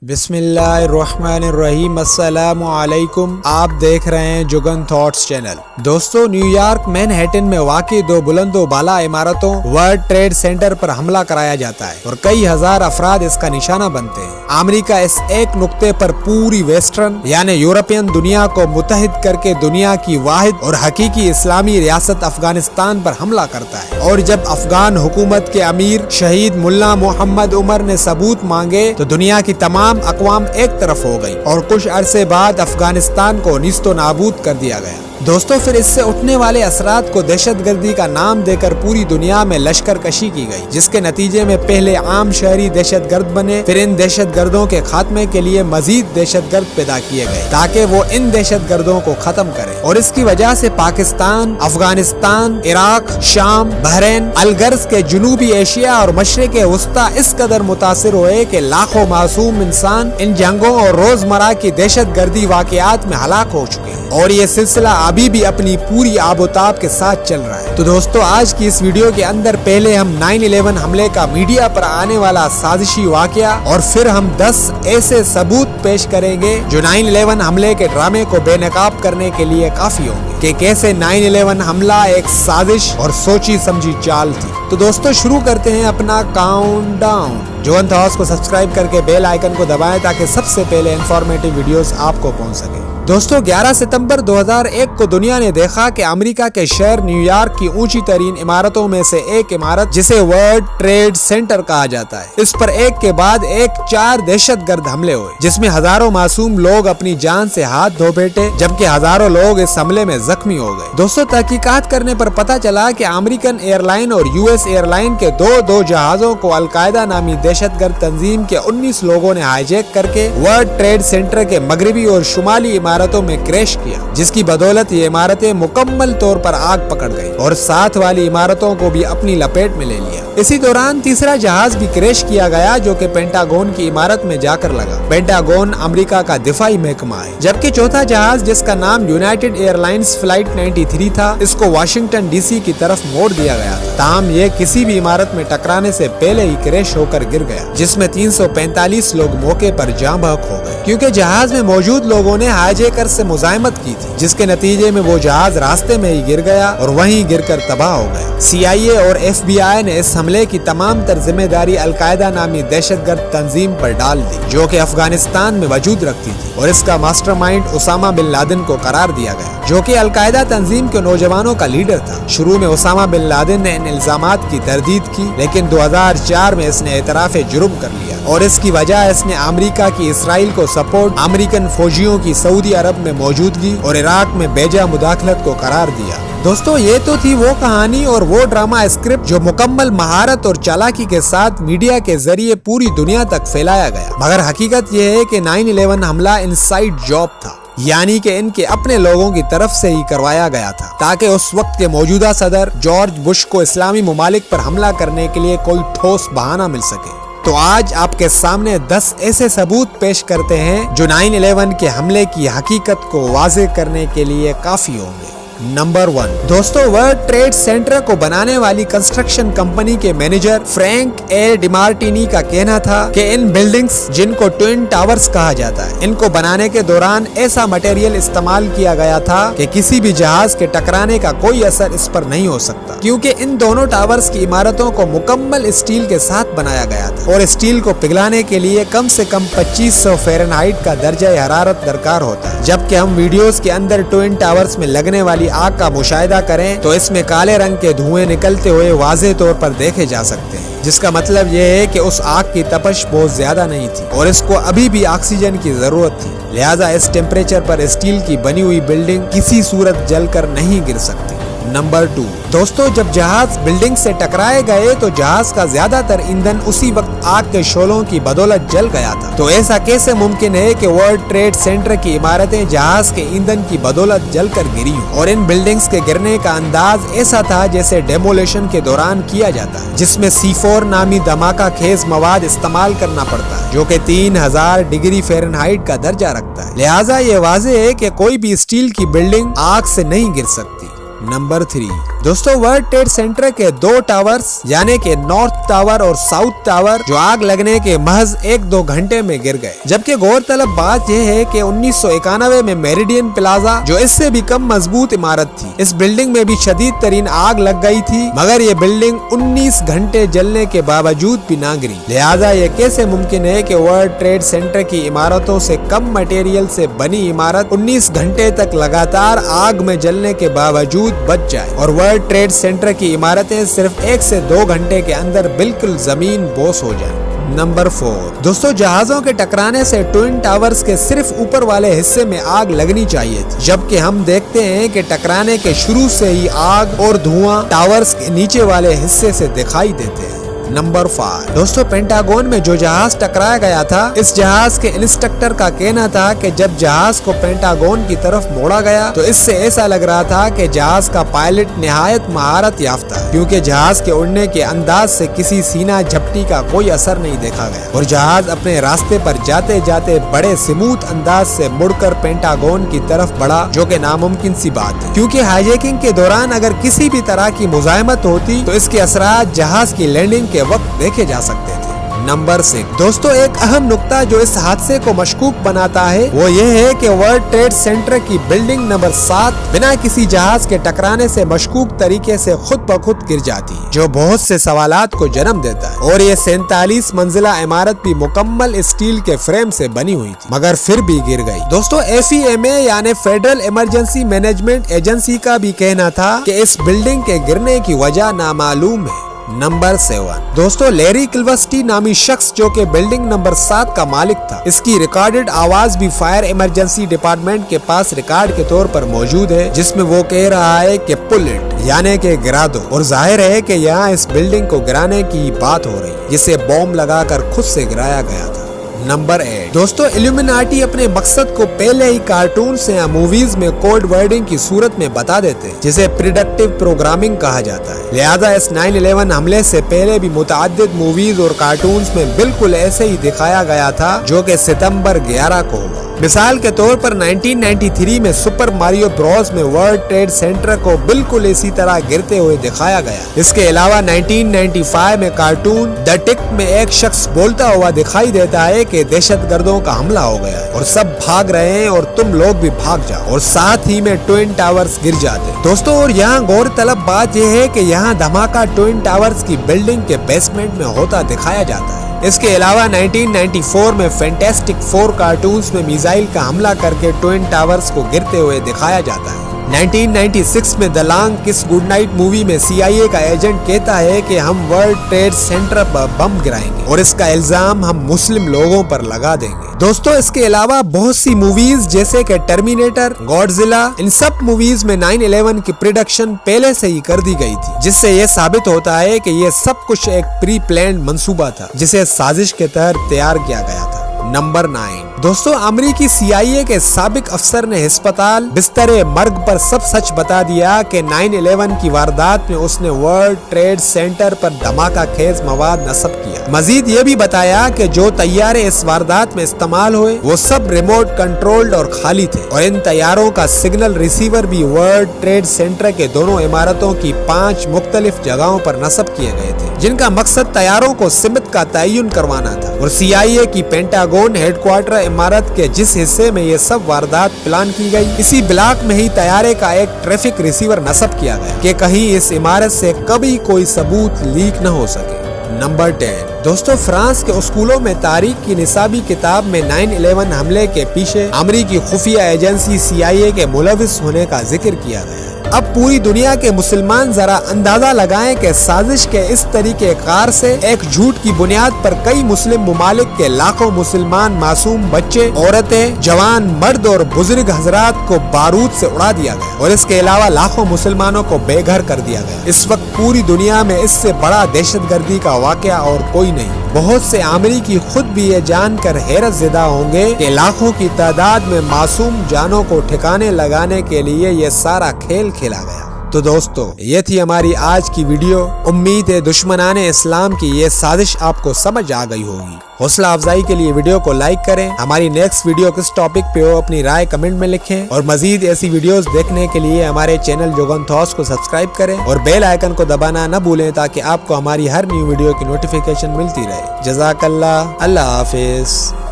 बिस्मिल्लाहिर्रहमानिर्रहीम। अस्सलामु अलैकुम। आप देख रहे हैं जुगन थॉट्स चैनल। दोस्तों, न्यूयॉर्क मैनहट्टन में वाक़ई दो बुलंदो बाला इमारतों वर्ल्ड ट्रेड सेंटर पर हमला कराया जाता है और कई हजार अफराद इसका निशाना बनते हैं। अमेरिका इस एक नुक्ते पर पूरी वेस्टर्न यानी यूरोपियन दुनिया को मुत्तहिद करके दुनिया की वाहिद और हकीकी इस्लामी रियासत अफगानिस्तान पर हमला करता है। और जब अफगान हुकूमत के अमीर शहीद मुल्ला मोहम्मद उमर ने सबूत मांगे तो दुनिया की तमाम अक़वाम एक तरफ हो गई और कुछ अरसे बाद अफगानिस्तान को निस्तो नाबूद कर दिया गया। दोस्तों, फिर इससे उठने वाले असरात को दहशतगर्दी का नाम देकर पूरी दुनिया में लश्कर कशी की गई, जिसके नतीजे में पहले आम शहरी दहशतगर्द बने, फिर इन दहशतगर्दों के खात्मे के लिए मजीद दहशतगर्द पैदा किए गए ताकि वो इन दहशतगर्दों को खत्म करें। और इसकी वजह से पाकिस्तान, अफगानिस्तान, इराक, शाम, बहरीन, अलगर्ज के जनूबी एशिया और मशरिक़ वस्ता इस कदर मुतासिर हुए कि लाखों मासूम इंसान इन जंगों और रोजमर्रा की दहशतगर्दी वाक़यात में हलाक हो चुके हैं और ये सिलसिला अभी भी अपनी पूरी आबोताब के साथ चल रहा है। तो दोस्तों, आज की इस वीडियो के अंदर पहले हम 9/11 हमले का मीडिया पर आने वाला साजिशी वाकया और फिर हम 10 ऐसे सबूत पेश करेंगे जो 9/11 हमले के ड्रामे को बेनकाब करने के लिए काफी होंगे कि कैसे 9/11 हमला एक साजिश और सोची समझी चाल थी। तो दोस्तों, शुरू करते हैं अपना काउंटडाउन। जुगन थॉट्स को सब्सक्राइब करके बेल आइकन को दबाएं ताकि सबसे पहले इंफॉर्मेटिव वीडियोस आपको पहुंच सके। दोस्तों, 11 सितंबर 2001 को दुनिया ने देखा कि अमेरिका के शहर न्यूयॉर्क की ऊंची तरीन इमारतों में से एक इमारत, जिसे वर्ल्ड ट्रेड सेंटर कहा जाता है, इस पर एक के बाद एक 4 दहशतगर्द हमले हुए, जिसमें हजारों मासूम लोग अपनी जान से हाथ धो बैठे, जबकि हजारों लोग इस हमले में जख्मी हो गए। दोस्तों, तहकीकात करने पर पता चला कि अमेरिकन एयरलाइन और यूएस एयरलाइन के दो जहाजों को अलकायदा नामी दहशतगर्द तंजीम के 19 लोगों ने हाईजैक करके वर्ल्ड ट्रेड सेंटर के मगरबी और शुमाली इमारतों में क्रैश किया, जिसकी बदौलत ये इमारतें मुकम्मल तौर पर आग पकड़ गई और साथ वाली इमारतों को भी अपनी लपेट में ले लिया। इसी दौरान तीसरा जहाज भी क्रैश किया गया, जो कि पेंटागन की इमारत में जाकर लगा। पेंटागन अमेरिका का दिफाई महकमा है। जबकि चौथा जहाज, जिसका नाम यूनाइटेड एयरलाइंस फ्लाइट 93 था, इसको वाशिंगटन डीसी की तरफ मोड़ दिया गया था। ताहम ये किसी भी इमारत में टकराने से पहले ही क्रैश होकर गिर गया, जिसमें 345 लोग मौके पर जाँ बहक हो गए, क्योंकि जहाज में मौजूद लोगों ने हाईजैकर से मुजाहिमत की थी, जिसके नतीजे में वो जहाज रास्ते में ही गिर गया और वहीं गिरकर तबाह हो गया। CIA और FBI ने इस हमले की तमाम तर जिम्मेदारी अलकायदा नामी दहशतगर्द तंजीम पर डाल दी, जो कि अफगानिस्तान में वजूद रखती थी, और इसका मास्टरमाइंड उसामा बिन लादेन को करार दिया गया, जो कि अलकायदा तंजीम के नौजवानों का लीडर था। शुरू में उसामा बिन लादेन ने इन इल्जामात की तरदीद की, लेकिन 2004 में इसने एतराफ़े जुर्म कर लिया और इसकी वजह इसने अमेरिका की इसराइल को सपोर्ट, अमेरिकन फौजियों की सऊदी अरब में मौजूदगी और इराक में बेजा मुदाखलत को करार दिया। दोस्तों, ये तो थी वो कहानी और वो ड्रामा स्क्रिप्ट जो मुकम्मल महारत और चालाकी के साथ मीडिया के जरिए पूरी दुनिया तक फैलाया गया, मगर हकीकत ये है कि 9/11 हमला इनसाइड जॉब था, यानी कि इनके अपने लोगों की तरफ से ही करवाया गया था, ताकि उस वक्त के मौजूदा सदर जॉर्ज बुश को इस्लामी ममालिक पर हमला करने के लिए कोई ठोस बहाना मिल सके। तो आज आपके सामने 10 ऐसे सबूत पेश करते हैं जो 9/11 के हमले की हकीकत को वाज़ेह करने के लिए काफी होंगे। नंबर 1, दोस्तों, वर्ल्ड ट्रेड सेंटर को बनाने वाली कंस्ट्रक्शन कंपनी के मैनेजर फ्रैंक ए डिमार्टिनी का कहना था कि इन बिल्डिंग्स, जिनको ट्विन टावर्स कहा जाता है, इनको बनाने के दौरान ऐसा मटेरियल इस्तेमाल किया गया था कि किसी भी जहाज के टकराने का कोई असर इस पर नहीं हो सकता, क्योंकि इन दोनों टावर्स की इमारतों को मुकम्मल स्टील के साथ बनाया गया था और स्टील को पिघलाने के लिए कम से कम 2500 फ़ारेनहाइट का दर्जा हरारत दरकार होता है। जबकि हम वीडियोस के अंदर ट्विन टावर्स में लगने वाली आग का मुशाहिदा करें तो इसमें काले रंग के धुएं निकलते हुए वाज़ेह तौर पर देखे जा सकते हैं, जिसका मतलब ये है कि उस आग की तपश बहुत ज्यादा नहीं थी और इसको अभी भी ऑक्सीजन की जरूरत थी। लिहाजा इस टेम्परेचर पर स्टील की बनी हुई बिल्डिंग किसी सूरत जलकर नहीं गिर सकती। नंबर 2, दोस्तों, जब जहाज बिल्डिंग से टकराए गए तो जहाज का ज्यादातर ईंधन उसी वक्त आग के शोलों की बदौलत जल गया था। तो ऐसा कैसे मुमकिन है कि वर्ल्ड ट्रेड सेंटर की इमारतें जहाज के ईंधन की बदौलत जलकर गिरी हों? और इन बिल्डिंग्स के गिरने का अंदाज ऐसा था जैसे डेमोलेशन के दौरान किया जाता है, जिसमें C4 नामी धमाका खेज मवाद इस्तेमाल करना पड़ता है, जो कि 3000 डिग्री फ़ारेनहाइट का दर्जा रखता है। लिहाजा ये वाज़ेह है कि कोई भी स्टील की बिल्डिंग आग से नहीं गिर सकती। नंबर 3, दोस्तों वर्ल्ड ट्रेड सेंटर के 2 टावर्स यानी कि नॉर्थ टावर और साउथ टावर जो आग लगने के महज 1-2 घंटे में गिर गए। जबकि गौरतलब बात यह है कि 1991 में मेरिडियन प्लाजा जो इससे भी कम मजबूत इमारत थी, इस बिल्डिंग में भी शदीद तरीन आग लग गई थी, मगर ये बिल्डिंग 19 घंटे जलने के बावजूद भी ना गिरी। लिहाजा ये कैसे मुमकिन है कि वर्ल्ड ट्रेड सेंटर की इमारतों से कम मटेरियल से बनी इमारत 19 घंटे तक लगातार आग में जलने के बावजूद बच जाए और वर्ल्ड ट्रेड सेंटर की इमारतें सिर्फ 1 से 2 घंटे के अंदर बिल्कुल जमीन बोस हो जाए। नंबर 4 दोस्तों, जहाजों के टकराने से ट्विन टावर्स के सिर्फ ऊपर वाले हिस्से में आग लगनी चाहिए थी, जबकि हम देखते हैं कि टकराने के शुरू से ही आग और धुआं टावर्स के नीचे वाले हिस्से से दिखाई देते हैं। नंबर 5 दोस्तों, पेंटागन में जो जहाज टकराया गया था, इस जहाज के इंस्ट्रक्टर का कहना था कि जब जहाज को पेंटागन की तरफ मोड़ा गया तो इससे ऐसा लग रहा था कि जहाज का पायलट निहायत महारत याफ्ता है, क्योंकि जहाज के उड़ने के अंदाज से किसी सीना झपटी का कोई असर नहीं देखा गया और जहाज अपने रास्ते पर जाते जाते बड़े स्मूथ अंदाज से मुड़कर पेंटागन की तरफ बढ़ा, जो कि नामुमकिन सी बात है, क्योंकि हाईजैकिंग के दौरान अगर किसी भी तरह की मुजाहिमत होती तो इसके असरात जहाज की लैंडिंग के वक्त देखे जा सकते थे। नंबर 6 दोस्तों, एक अहम नुक्ता जो इस हादसे को मशकूक बनाता है वो ये है कि वर्ल्ड ट्रेड सेंटर की बिल्डिंग नंबर 7 बिना किसी जहाज के टकराने से मशकूक तरीके से खुद ब खुद गिर जाती है, जो बहुत से सवालात को जन्म देता है। और ये 47 मंजिला इमारत भी मुकम्मल स्टील के फ्रेम से बनी हुई थी, मगर फिर भी गिर गई। दोस्तों, FEMA यानी फेडरल इमरजेंसी मैनेजमेंट एजेंसी का भी कहना था कि इस बिल्डिंग के गिरने की वजह नामालूम है। नंबर 7 दोस्तों, लैरी किल्वस्टी नामी शख्स जो कि बिल्डिंग नंबर 7 का मालिक था, इसकी रिकॉर्डेड आवाज भी फायर इमरजेंसी डिपार्टमेंट के पास रिकॉर्ड के तौर पर मौजूद है, जिसमें वो कह रहा है कि पुल इट यानी कि गिरा दो। और जाहिर है कि यहाँ इस बिल्डिंग को गिराने की बात हो रही है, जिसे बॉम्ब लगाकर खुद से गिराया गया था। नंबर 8 दोस्तों, इल्यूमिनाटी अपने मकसद को पहले ही कार्टून से या मूवीज में कोड वर्डिंग की सूरत में बता देते हैं, जिसे प्रिडिक्टिव प्रोग्रामिंग कहा जाता है। लिहाजा इस 9/11 हमले से पहले भी मुतअद्दिद मूवीज और कार्टून्स में बिल्कुल ऐसे ही दिखाया गया था, जो कि सितंबर 11 को हुआ। मिसाल के तौर पर 1993 में सुपर मारियो ब्रोस में वर्ल्ड ट्रेड सेंटर को बिल्कुल इसी तरह गिरते हुए दिखाया गया। इसके अलावा 1995 में कार्टून द टिक में एक शख्स बोलता हुआ दिखाई देता है कि दहशतगर्दों का हमला हो गया है और सब भाग रहे हैं और तुम लोग भी भाग जाओ, और साथ ही में ट्विन टावर्स गिर जाते। दोस्तों, और यहाँ गौरतलब बात यह है कि यहाँ धमाका ट्विन टावर्स की बिल्डिंग के बेसमेंट में होता दिखाया जाता है। इसके अलावा 1994 में फैंटास्टिक 4 कार्टून्स में मिसाइल का हमला करके ट्विन टावर्स को गिरते हुए दिखाया जाता है। 1996 में द लॉन्ग किस गुड नाइट मूवी में CIA का एजेंट कहता है कि हम वर्ल्ड ट्रेड सेंटर पर बम गिराएंगे और इसका इल्जाम हम मुस्लिम लोगों पर लगा देंगे। दोस्तों, इसके अलावा बहुत सी मूवीज जैसे कि टर्मिनेटर, गॉडजिला, इन सब मूवीज में 9/11 की प्रोडक्शन पहले से ही कर दी गई थी, जिससे ये साबित होता है कि ये सब कुछ एक प्री प्लान्ड मंसूबा था, जिसे साजिश के तहत तैयार किया गया था। नंबर 9 दोस्तों, अमेरिकी CIA के साबिक अफसर ने अस्पताल बिस्तरे मर्ग पर सब सच बता दिया कि 9/11 की वारदात में उसने वर्ल्ड ट्रेड सेंटर पर धमाका खेज मवाद नस्ब किया। मजीद ये भी बताया कि जो तैयारे इस वारदात में इस्तेमाल हुए वो सब रिमोट कंट्रोल्ड और खाली थे, और इन तैयारों का सिग्नल रिसीवर भी वर्ल्ड ट्रेड सेंटर के दोनों इमारतों की 5 मुख्तलिफ जगहों पर नस्ब किए गए थे, जिनका मकसद तैयारों को सिमत का तयन करवाना था। और CIA की पेंटागन हेडक्वार्टर इमारत के जिस हिस्से में ये सब वारदात प्लान की गई, इसी ब्लॉक में ही तैयारे का एक ट्रैफिक रिसीवर नस्ब किया गया कि कहीं इस इमारत से कभी कोई सबूत लीक न हो सके। नंबर 10 दोस्तों, फ्रांस के स्कूलों में तारीख की निसाबी किताब में 9/11 हमले के पीछे अमेरिकी खुफिया एजेंसी CIA के मुलविस होने का जिक्र किया गया है। अब पूरी दुनिया के मुसलमान जरा अंदाजा लगाएं कि साजिश के इस तरीके कार से एक झूठ की बुनियाद पर कई मुस्लिम मुमालिक के लाखों मुसलमान मासूम बच्चे, औरतें, जवान, मर्द और बुजुर्ग हजरात को बारूद से उड़ा दिया गया, और इसके अलावा लाखों मुसलमानों को बेघर कर दिया गया। इस वक्त पूरी दुनिया में इससे बड़ा दहशतगर्दी का वाकया और कोई नहीं। बहुत से अमेरिकी खुद भी ये जानकर हैरत ज़दा होंगे कि लाखों की तादाद में मासूम जानों को ठिकाने लगाने के लिए ये सारा खेल खेला गया। तो दोस्तों ये थी हमारी आज की वीडियो। उम्मीद है दुश्मनाने इस्लाम की ये साजिश आपको समझ आ गई होगी। हौसला अफजाई के लिए वीडियो को लाइक करें। हमारी नेक्स्ट वीडियो किस टॉपिक पे हो अपनी राय कमेंट में लिखें और मजीद ऐसी वीडियोस देखने के लिए हमारे चैनल जुगन थॉट्स को सब्सक्राइब करें और बेल आइकन को दबाना न भूलें ताकि आपको हमारी हर न्यू वीडियो की नोटिफिकेशन मिलती रहे। जज़ाकल्लाह, अल्लाह हाफिज।